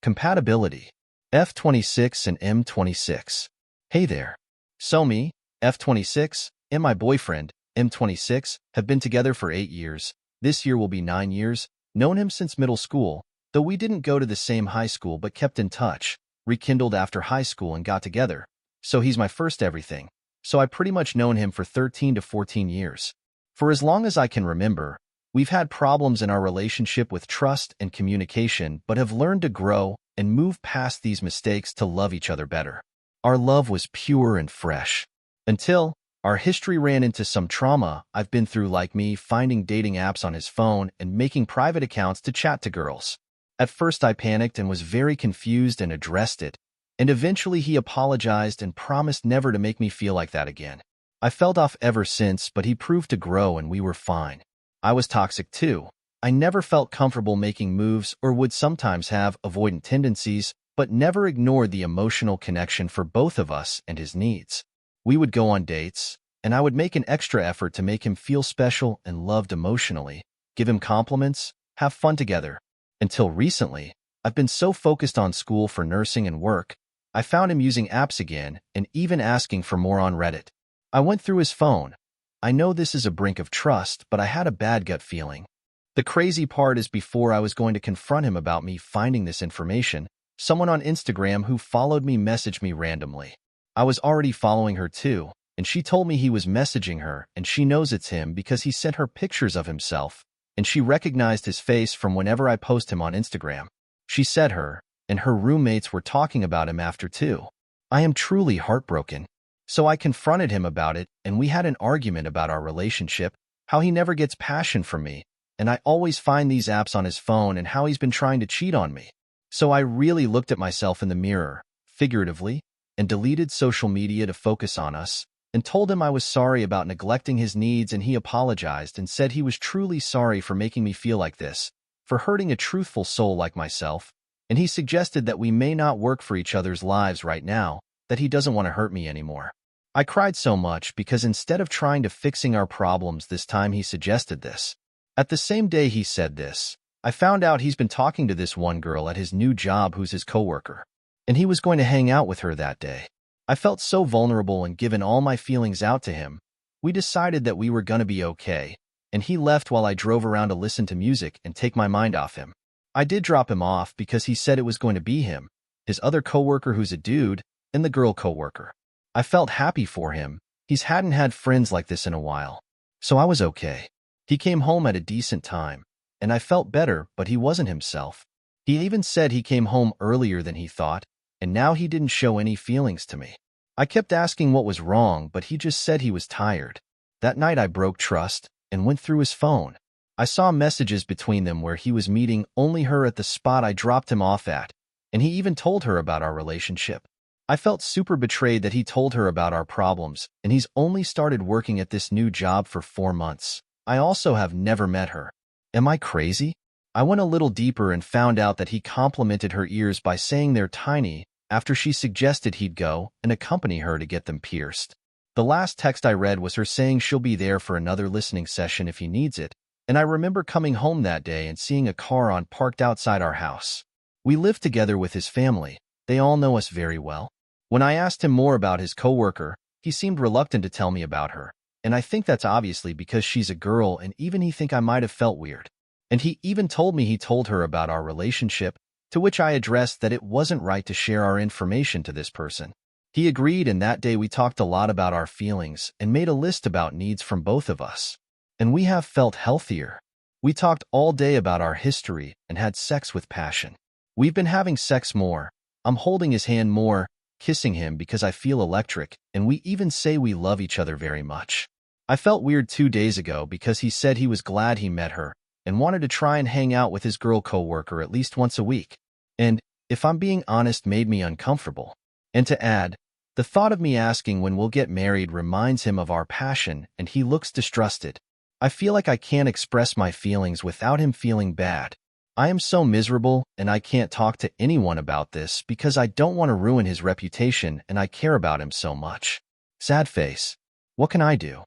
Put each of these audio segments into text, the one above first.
Compatibility, f26 and m26. Hey there. So me, f26, and my boyfriend, m26, have been together for 8 years. This year will be 9 years. Known him since middle school, though we didn't go to the same high school but kept in touch, rekindled after high school and got together. So he's my first everything. So I pretty much known him for 13 to 14 years. For as long as I can remember, we've had problems in our relationship with trust and communication, but have learned to grow and move past these mistakes to love each other better. Our love was pure and fresh. Until our history ran into some trauma I've been through, like me finding dating apps on his phone and making private accounts to chat to girls. At first I panicked and was very confused and addressed it, and eventually he apologized and promised never to make me feel like that again. I felt off ever since, but he proved to grow and we were fine. I was toxic too. I never felt comfortable making moves or would sometimes have avoidant tendencies, but never ignored the emotional connection for both of us and his needs. We would go on dates, and I would make an extra effort to make him feel special and loved emotionally, give him compliments, have fun together. Until recently, I've been so focused on school for nursing and work, I found him using apps again and even asking for more on Reddit. I went through his phone. I know this is a brink of trust, but I had a bad gut feeling. The crazy part is before I was going to confront him about me finding this information, someone on Instagram who followed me messaged me randomly. I was already following her too, and she told me he was messaging her and she knows it's him because he sent her pictures of himself, and she recognized his face from whenever I post him on Instagram. She said her and her roommates were talking about him after too. I am truly heartbroken. So I confronted him about it, and we had an argument about our relationship, how he never gets passion from me, and I always find these apps on his phone and how he's been trying to cheat on me. So I really looked at myself in the mirror, figuratively, and deleted social media to focus on us, and told him I was sorry about neglecting his needs, and he apologized and said he was truly sorry for making me feel like this, for hurting a truthful soul like myself, and he suggested that we may not work for each other's lives right now, that he doesn't want to hurt me anymore. I cried so much because instead of trying to fixing our problems this time he suggested this. At the same day he said this, I found out he's been talking to this one girl at his new job who's his coworker, and he was going to hang out with her that day. I felt so vulnerable and given all my feelings out to him. We decided that we were going to be okay, and he left while I drove around to listen to music and take my mind off him. I did drop him off because he said it was going to be him, his other coworker who's a dude, and the girl coworker. I felt happy for him. He's hadn't had friends like this in a while. So I was okay. He came home at a decent time, and I felt better, but he wasn't himself. He even said he came home earlier than he thought, and now he didn't show any feelings to me. I kept asking what was wrong, but he just said he was tired. That night I broke trust and went through his phone. I saw messages between them where he was meeting only her at the spot I dropped him off at, and he even told her about our relationship. I felt super betrayed that he told her about our problems, and he's only started working at this new job for 4 months. I also have never met her. Am I crazy? I went a little deeper and found out that he complimented her ears by saying they're tiny after she suggested he'd go and accompany her to get them pierced. The last text I read was her saying she'll be there for another listening session if he needs it, and I remember coming home that day and seeing a car parked outside our house. We live together with his family. They all know us very well. When I asked him more about his coworker, he seemed reluctant to tell me about her, and I think that's obviously because she's a girl, and even he think I might have felt weird. And he even told me he told her about our relationship, to which I addressed that it wasn't right to share our information to this person. He agreed, and that day we talked a lot about our feelings and made a list about needs from both of us. And we have felt healthier. We talked all day about our history and had sex with passion. We've been having sex more. I'm holding his hand more, kissing him because I feel electric, and we even say we love each other very much. I felt weird 2 days ago because he said he was glad he met her and wanted to try and hang out with his girl coworker at least once a week. And, if I'm being honest, made me uncomfortable. And to add, the thought of me asking when we'll get married reminds him of our passion, and he looks distrusted. I feel like I can't express my feelings without him feeling bad. I am so miserable, and I can't talk to anyone about this because I don't want to ruin his reputation and I care about him so much. Sad face. What can I do?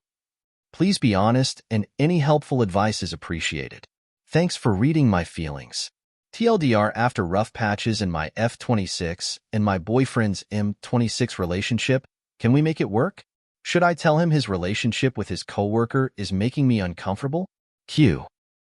Please be honest, and any helpful advice is appreciated. Thanks for reading my feelings. TLDR, after rough patches in my f26 and my boyfriend's m26 relationship, can we make it work? Should I tell him his relationship with his coworker is making me uncomfortable? Q.